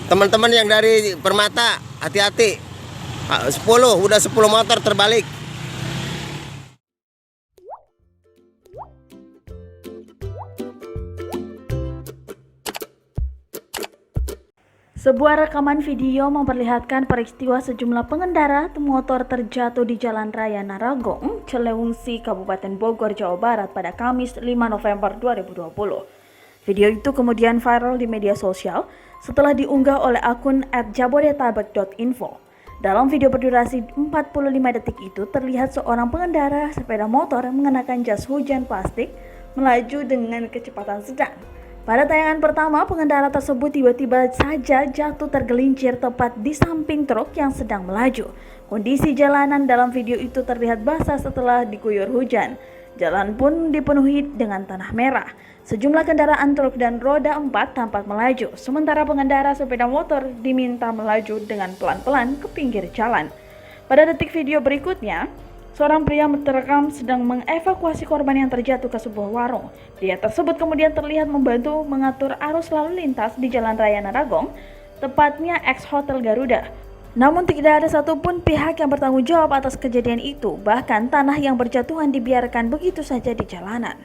Teman-teman yang dari Permata, hati-hati. 10, udah 10 motor terbalik. Sebuah rekaman video memperlihatkan peristiwa sejumlah pengendara motor terjatuh di Jalan Raya Narogong, Cilewungsi, Kabupaten Bogor, Jawa Barat pada Kamis 5 November 2020. Video itu kemudian viral di media sosial setelah diunggah oleh akun @jabodetabek.info. Dalam video berdurasi 45 detik itu terlihat seorang pengendara sepeda motor mengenakan jas hujan plastik melaju dengan kecepatan sedang. Pada tayangan pertama, pengendara tersebut tiba-tiba saja jatuh tergelincir tepat di samping truk yang sedang melaju. Kondisi jalanan dalam video itu terlihat basah setelah diguyur hujan. Jalan pun dipenuhi dengan tanah merah. Sejumlah kendaraan truk dan roda 4 tampak melaju, sementara pengendara sepeda motor diminta melaju dengan pelan-pelan ke pinggir jalan. Pada detik video berikutnya, seorang pria terekam sedang mengevakuasi korban yang terjatuh ke sebuah warung. Pria tersebut kemudian terlihat membantu mengatur arus lalu lintas di Jalan Raya Narogong, tepatnya ex-Hotel Garuda. Namun tidak ada satupun pihak yang bertanggung jawab atas kejadian itu, bahkan tanah yang berjatuhan dibiarkan begitu saja di jalanan.